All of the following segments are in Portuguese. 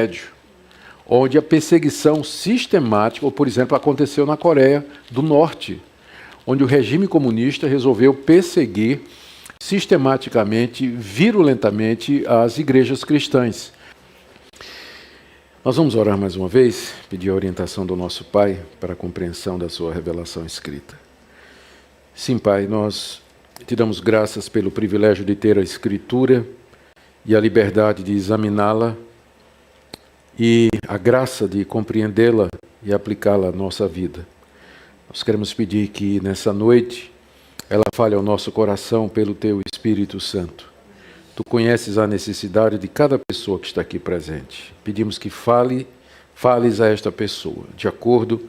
Médio, onde a perseguição sistemática, ou por exemplo, aconteceu na Coreia do Norte, onde o regime comunista resolveu perseguir sistematicamente, virulentamente, as igrejas cristãs. Nós vamos orar mais uma vez, pedir a orientação do nosso Pai para a compreensão da sua revelação escrita. Sim, Pai, nós te damos graças pelo privilégio de ter a Escritura e a liberdade de examiná-la e a graça de compreendê-la e aplicá-la à nossa vida. Nós queremos pedir que nessa noite ela fale ao nosso coração pelo Teu Espírito Santo. Tu conheces a necessidade de cada pessoa que está aqui presente. Pedimos que fales a esta pessoa, de acordo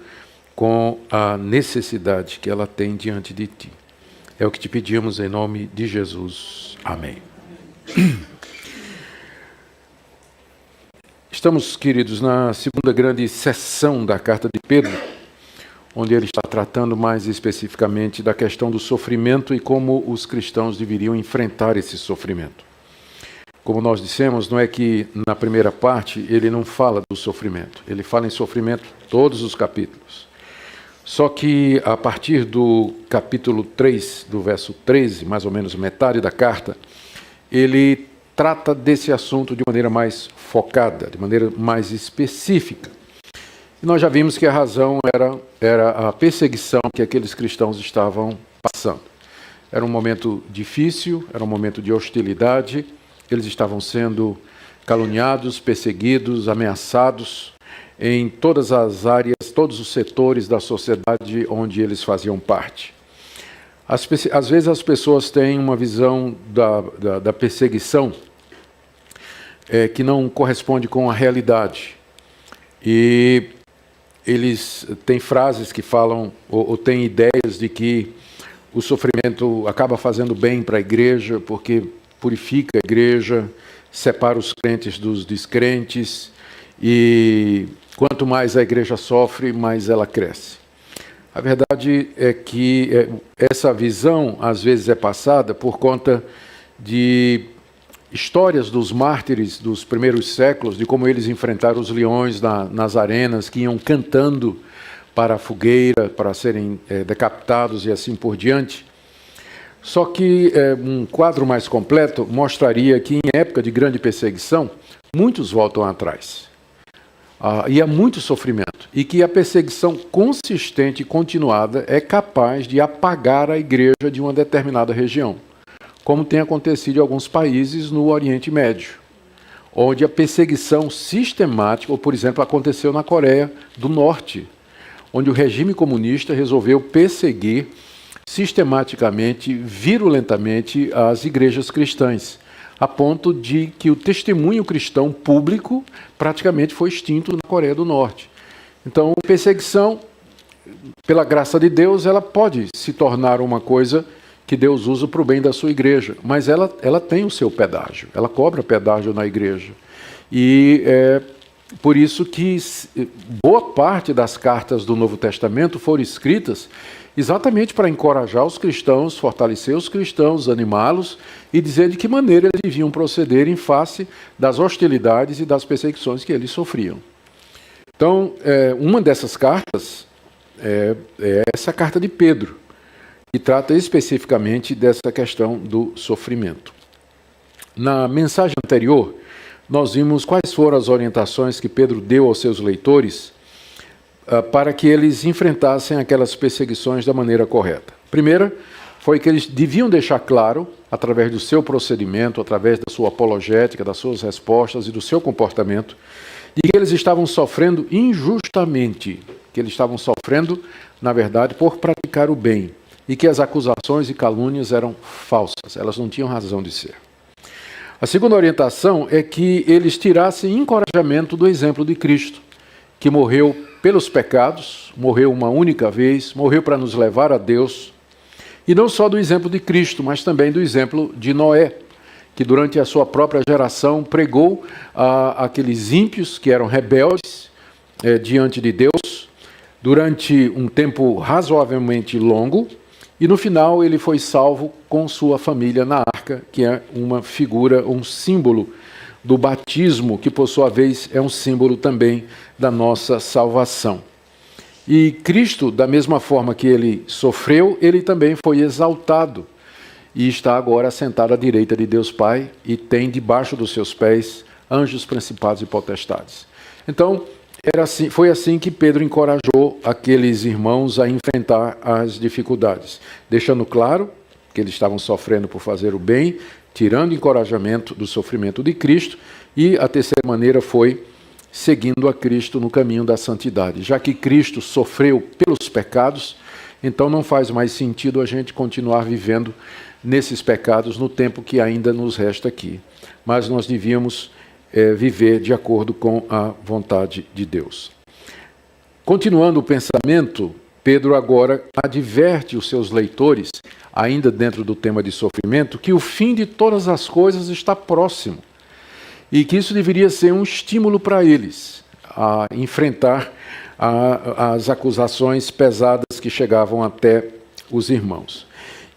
com a necessidade que ela tem diante de Ti. É o que te pedimos em nome de Jesus. Amém. Estamos, queridos, na segunda grande sessão da carta de Pedro, onde ele está tratando mais especificamente da questão do sofrimento e como os cristãos deveriam enfrentar esse sofrimento. Como nós dissemos, não é que na primeira parte ele não fala do sofrimento, ele fala em sofrimento todos os capítulos. Só que a partir do capítulo 3, do verso 13, mais ou menos metade da carta, ele trata desse assunto de maneira mais focada, de maneira mais específica. E nós já vimos que a razão era a perseguição que aqueles cristãos estavam passando. Era um momento difícil, era um momento de hostilidade, eles estavam sendo caluniados, perseguidos, ameaçados em todas as áreas, todos os setores da sociedade onde eles faziam parte. Às vezes as pessoas têm uma visão da perseguição que não corresponde com a realidade. E eles têm frases que falam, ou têm ideias de que o sofrimento acaba fazendo bem para a igreja, porque purifica a igreja, separa os crentes dos descrentes, e quanto mais a igreja sofre, mais ela cresce. A verdade é que essa visão, às vezes, é passada por conta de histórias dos mártires dos primeiros séculos, de como eles enfrentaram os leões nas arenas, que iam cantando para a fogueira, para serem decapitados e assim por diante. Só que um quadro mais completo mostraria que em época de grande perseguição, muitos voltam atrás. E há muito sofrimento. E que a perseguição consistente e continuada é capaz de apagar a igreja de uma determinada região, como tem acontecido em alguns países no Oriente Médio, onde a perseguição sistemática, ou por exemplo, aconteceu na Coreia do Norte, onde o regime comunista resolveu perseguir sistematicamente, virulentamente, as igrejas cristãs, a ponto de que o testemunho cristão público praticamente foi extinto na Coreia do Norte. Então, a perseguição, pela graça de Deus, ela pode se tornar uma coisa que Deus usa para o bem da sua igreja, mas ela tem o seu pedágio, ela cobra pedágio na igreja. E é por isso que boa parte das cartas do Novo Testamento foram escritas exatamente para encorajar os cristãos, fortalecer os cristãos, animá-los e dizer de que maneira eles deviam proceder em face das hostilidades e das perseguições que eles sofriam. Então, uma dessas cartas é essa carta de Pedro, que trata especificamente dessa questão do sofrimento. Na mensagem anterior, nós vimos quais foram as orientações que Pedro deu aos seus leitores para que eles enfrentassem aquelas perseguições da maneira correta. Primeira, foi que eles deviam deixar claro, através do seu procedimento, através da sua apologética, das suas respostas e do seu comportamento, de que eles estavam sofrendo injustamente, que eles estavam sofrendo, na verdade, por praticar o bem, e que as acusações e calúnias eram falsas, elas não tinham razão de ser. A segunda orientação é que eles tirassem encorajamento do exemplo de Cristo, que morreu pelos pecados, morreu uma única vez, morreu para nos levar a Deus, e não só do exemplo de Cristo, mas também do exemplo de Noé, que durante a sua própria geração pregou aqueles ímpios que eram rebeldes diante de Deus, durante um tempo razoavelmente longo, e no final ele foi salvo com sua família na arca, que é uma figura, um símbolo do batismo, que por sua vez é um símbolo também da nossa salvação. E Cristo, da mesma forma que ele sofreu, ele também foi exaltado e está agora sentado à direita de Deus Pai e tem debaixo dos seus pés anjos, principados e potestades. Então, foi assim que Pedro encorajou aqueles irmãos a enfrentar as dificuldades, deixando claro que eles estavam sofrendo por fazer o bem, tirando encorajamento do sofrimento de Cristo, e a terceira maneira foi seguindo a Cristo no caminho da santidade. Já que Cristo sofreu pelos pecados, então não faz mais sentido a gente continuar vivendo nesses pecados no tempo que ainda nos resta aqui. Mas nós devíamos viver de acordo com a vontade de Deus. Continuando o pensamento, Pedro agora adverte os seus leitores, ainda dentro do tema de sofrimento, que o fim de todas as coisas está próximo e que isso deveria ser um estímulo para eles a enfrentar as acusações pesadas que chegavam até os irmãos.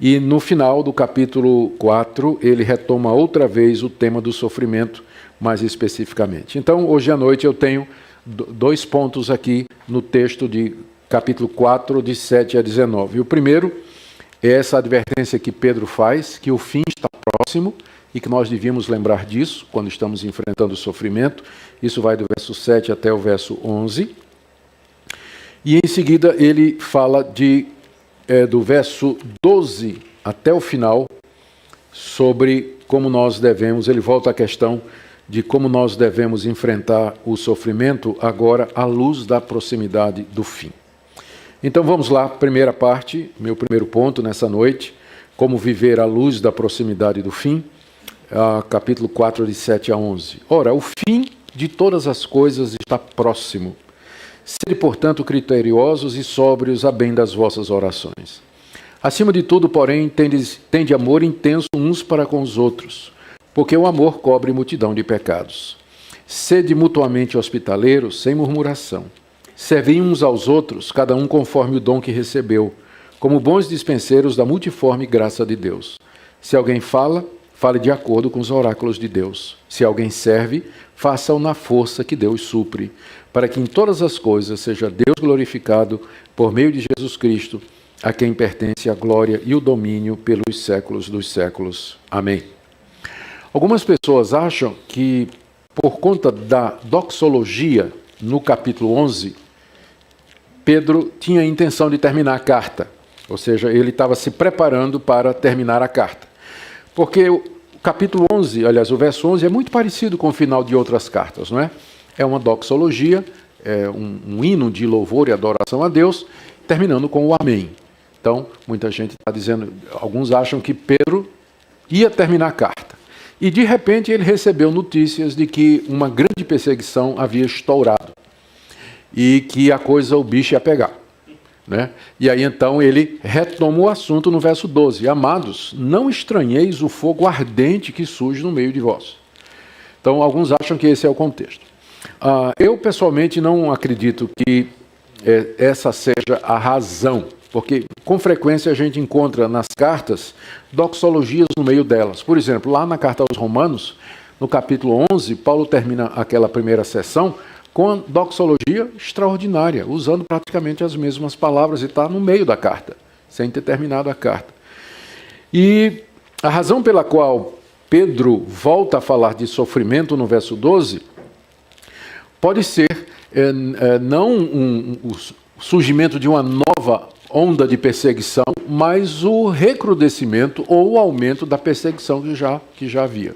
E no final do capítulo 4, ele retoma outra vez o tema do sofrimento, mais especificamente. Então, hoje à noite eu tenho 2 pontos aqui no texto de capítulo 4, de 7 a 19. O primeiro é essa advertência que Pedro faz, que o fim está próximo e que nós devíamos lembrar disso quando estamos enfrentando o sofrimento. Isso vai do verso 7 até o verso 11. E em seguida ele fala do verso 12 até o final sobre como nós devemos, ele volta à questão de como nós devemos enfrentar o sofrimento agora à luz da proximidade do fim. Então vamos lá, primeira parte, meu primeiro ponto nessa noite, como viver à luz da proximidade do fim, capítulo 4, de 7 a 11. Ora, o fim de todas as coisas está próximo. Sede, portanto, criteriosos e sóbrios a bem das vossas orações. Acima de tudo, porém, tende amor intenso uns para com os outros, porque o amor cobre multidão de pecados. Sede mutuamente hospitaleiros, sem murmuração. Servei uns aos outros, cada um conforme o dom que recebeu, como bons dispenseiros da multiforme graça de Deus. Se alguém fala, fale de acordo com os oráculos de Deus. Se alguém serve, faça-o na força que Deus supre, para que em todas as coisas seja Deus glorificado por meio de Jesus Cristo, a quem pertence a glória e o domínio pelos séculos dos séculos. Amém. Algumas pessoas acham que, por conta da doxologia, no capítulo 11, Pedro tinha a intenção de terminar a carta, ou seja, ele estava se preparando para terminar a carta. Porque o capítulo 11, aliás, o verso 11 é muito parecido com o final de outras cartas, não é? É uma doxologia, é um hino de louvor e adoração a Deus, terminando com o amém. Então, muita gente está dizendo, alguns acham que Pedro ia terminar a carta. E, de repente, ele recebeu notícias de que uma grande perseguição havia estourado e que o bicho ia pegar. Né? E aí, então, ele retoma o assunto no verso 12. Amados, não estranheis o fogo ardente que surge no meio de vós. Então, alguns acham que esse é o contexto. Eu, pessoalmente, não acredito que essa seja a razão, porque, com frequência, a gente encontra nas cartas doxologias no meio delas. Por exemplo, lá na carta aos Romanos, no capítulo 11, Paulo termina aquela primeira sessão com a doxologia extraordinária, usando praticamente as mesmas palavras, e está no meio da carta, sem ter terminado a carta. E a razão pela qual Pedro volta a falar de sofrimento no verso 12 pode ser não o surgimento de uma nova onda de perseguição, mas o recrudescimento ou o aumento da perseguição que já havia.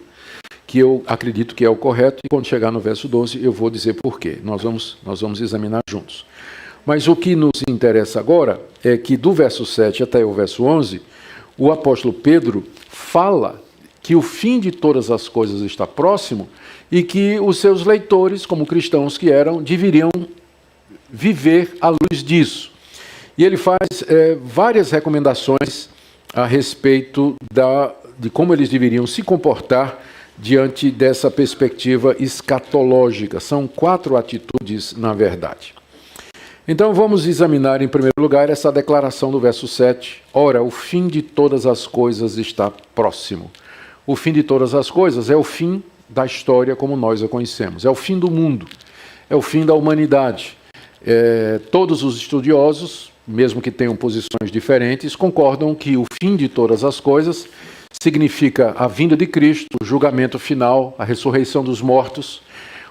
Que eu acredito que é o correto, e quando chegar no verso 12 eu vou dizer por quê. Nós vamos examinar juntos. Mas o que nos interessa agora é que do verso 7 até o verso 11, o apóstolo Pedro fala que o fim de todas as coisas está próximo e que os seus leitores, como cristãos que eram, deveriam viver à luz disso. E ele faz várias recomendações a respeito de como eles deveriam se comportar diante dessa perspectiva escatológica. São 4 atitudes, na verdade. Então vamos examinar em primeiro lugar essa declaração do verso 7. Ora, o fim de todas as coisas está próximo. O fim de todas as coisas é o fim da história como nós a conhecemos. É o fim do mundo, é o fim da humanidade. Todos os estudiosos, mesmo que tenham posições diferentes, concordam que o fim de todas as coisas significa a vinda de Cristo, o julgamento final, a ressurreição dos mortos,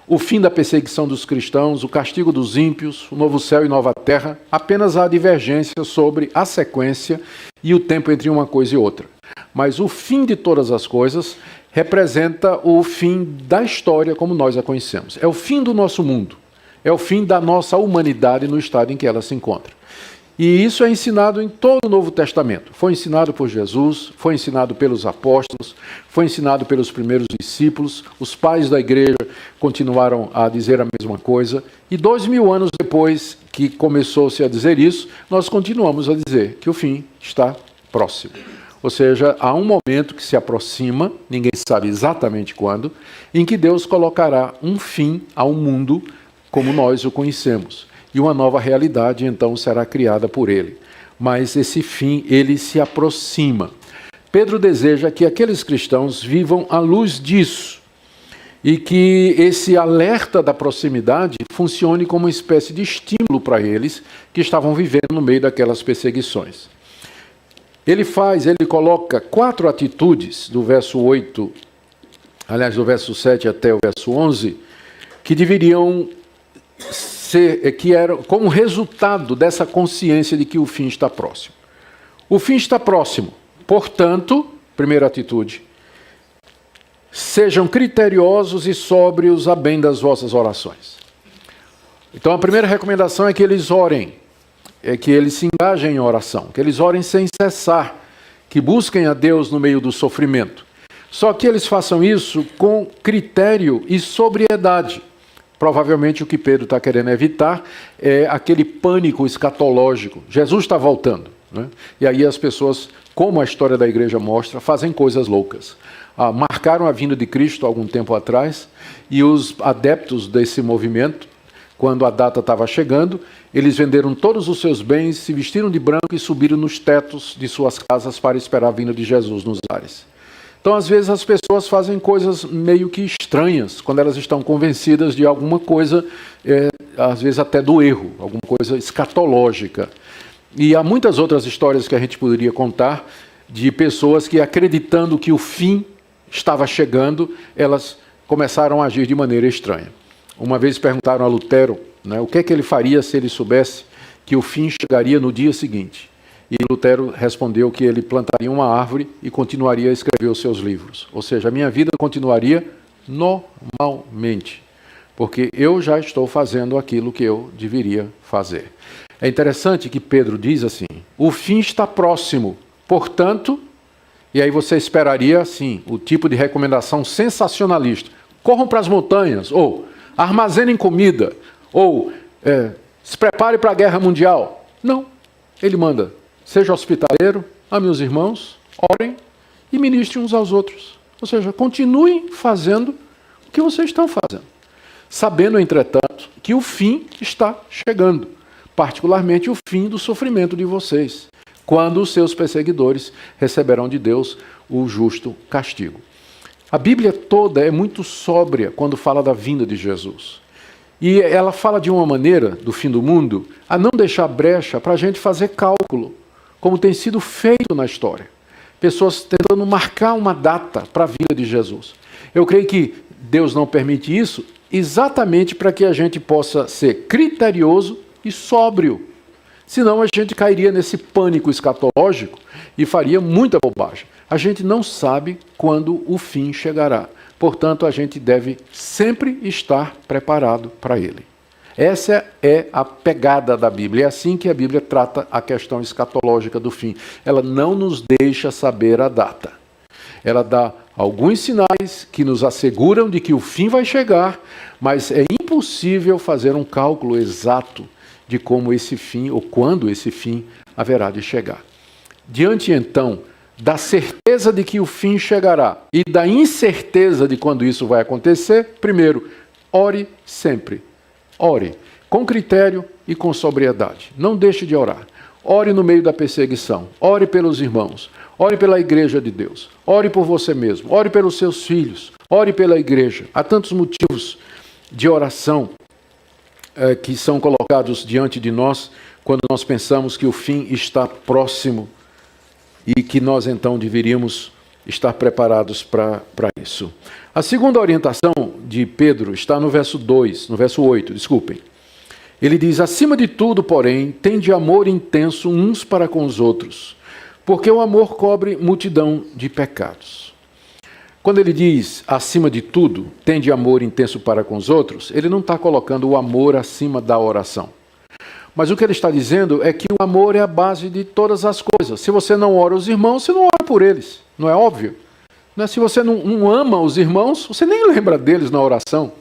o fim da perseguição dos cristãos, o castigo dos ímpios, o novo céu e nova terra. Apenas há divergência sobre a sequência e o tempo entre uma coisa e outra. Mas o fim de todas as coisas representa o fim da história como nós a conhecemos. É o fim do nosso mundo. É o fim da nossa humanidade no estado em que ela se encontra. E isso é ensinado em todo o Novo Testamento. Foi ensinado por Jesus, foi ensinado pelos apóstolos, foi ensinado pelos primeiros discípulos. Os pais da igreja continuaram a dizer a mesma coisa. E 2000 anos depois que começou-se a dizer isso, nós continuamos a dizer que o fim está próximo. Ou seja, há um momento que se aproxima, ninguém sabe exatamente quando, em que Deus colocará um fim ao mundo como nós o conhecemos. E uma nova realidade, então, será criada por ele. Mas esse fim, ele se aproxima. Pedro deseja que aqueles cristãos vivam à luz disso e que esse alerta da proximidade funcione como uma espécie de estímulo para eles que estavam vivendo no meio daquelas perseguições. Ele coloca 4 atitudes do verso 8, aliás, do verso 7 até o verso 11, que deveriam que era como resultado dessa consciência de que o fim está próximo. O fim está próximo, portanto, primeira atitude, sejam criteriosos e sóbrios a bem das vossas orações. Então a primeira recomendação é que eles orem, é que eles se engajem em oração, que eles orem sem cessar, que busquem a Deus no meio do sofrimento. Só que eles façam isso com critério e sobriedade. Provavelmente o que Pedro está querendo evitar é aquele pânico escatológico. Jesus está voltando, né? E aí as pessoas, como a história da igreja mostra, fazem coisas loucas. Marcaram a vinda de Cristo há algum tempo atrás, e os adeptos desse movimento, quando a data estava chegando, eles venderam todos os seus bens, se vestiram de branco e subiram nos tetos de suas casas para esperar a vinda de Jesus nos ares. Então, às vezes, as pessoas fazem coisas meio que estranhas, quando elas estão convencidas de alguma coisa, às vezes até do erro, alguma coisa escatológica. E há muitas outras histórias que a gente poderia contar de pessoas que, acreditando que o fim estava chegando, elas começaram a agir de maneira estranha. Uma vez perguntaram a Lutero, né, o que é que ele faria se ele soubesse que o fim chegaria no dia seguinte. E Lutero respondeu que ele plantaria uma árvore e continuaria a escrever os seus livros. Ou seja, a minha vida continuaria normalmente, porque eu já estou fazendo aquilo que eu deveria fazer. É interessante que Pedro diz assim, o fim está próximo, portanto, e aí você esperaria, assim, o tipo de recomendação sensacionalista. Corram para as montanhas, ou armazenem comida, ou se prepare para a guerra mundial. Não, ele manda. Seja hospitaleiro, ame os irmãos, orem e ministrem uns aos outros. Ou seja, continuem fazendo o que vocês estão fazendo. Sabendo, entretanto, que o fim está chegando. Particularmente o fim do sofrimento de vocês. Quando os seus perseguidores receberão de Deus o justo castigo. A Bíblia toda é muito sóbria quando fala da vinda de Jesus. E ela fala de uma maneira, do fim do mundo, a não deixar brecha para a gente fazer cálculo, como tem sido feito na história. Pessoas tentando marcar uma data para a vinda de Jesus. Eu creio que Deus não permite isso exatamente para que a gente possa ser criterioso e sóbrio. Senão a gente cairia nesse pânico escatológico e faria muita bobagem. A gente não sabe quando o fim chegará. Portanto, a gente deve sempre estar preparado para ele. Essa é a pegada da Bíblia. É assim que a Bíblia trata a questão escatológica do fim. Ela não nos deixa saber a data. Ela dá alguns sinais que nos asseguram de que o fim vai chegar, mas é impossível fazer um cálculo exato de como esse fim, ou quando esse fim haverá de chegar. Diante, então, da certeza de que o fim chegará e da incerteza de quando isso vai acontecer, primeiro, ore sempre. Ore com critério e com sobriedade. Não deixe de orar. Ore no meio da perseguição. Ore pelos irmãos. Ore pela igreja de Deus. Ore por você mesmo. Ore pelos seus filhos. Ore pela igreja. Há tantos motivos de oração que são colocados diante de nós quando nós pensamos que o fim está próximo e que nós então deveríamos estar preparados para isso. A segunda orientação de Pedro está no verso 8, desculpem. Ele diz: acima de tudo, porém, tende amor intenso uns para com os outros, porque o amor cobre multidão de pecados. Quando ele diz, acima de tudo, tende amor intenso para com os outros, ele não está colocando o amor acima da oração. Mas o que ele está dizendo é que o amor é a base de todas as coisas. Se você não ora os irmãos, você não ora por eles. Não é óbvio? Se você não ama os irmãos, você nem lembra deles na oração.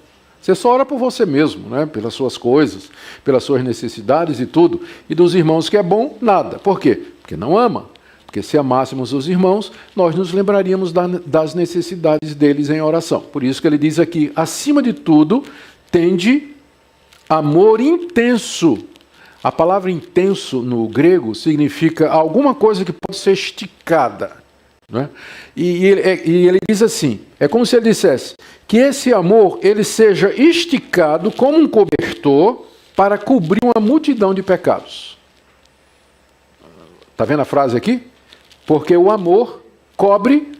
Você só ora por você mesmo, né? Pelas suas coisas, pelas suas necessidades e tudo. E dos irmãos que é bom, nada. Por quê? Porque não ama. Porque se amássemos os irmãos, nós nos lembraríamos das necessidades deles em oração. Por isso que ele diz aqui, acima de tudo, tende amor intenso. A palavra intenso no grego significa alguma coisa que pode ser esticada. Né? E ele diz assim, é como se ele dissesse que esse amor ele seja esticado como um cobertor para cobrir uma multidão de pecados. Está vendo a frase aqui? Porque o amor cobre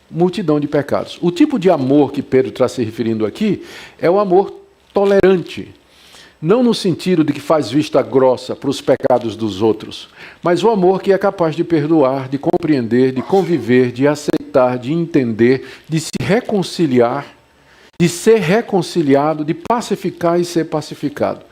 multidão de pecados. O tipo de amor que Pedro está se referindo aqui é o amor tolerante. Não no sentido de que faz vista grossa para os pecados dos outros, mas o amor que é capaz de perdoar, de compreender, de conviver, de aceitar, de entender, de se reconciliar, de ser reconciliado, de pacificar e ser pacificado.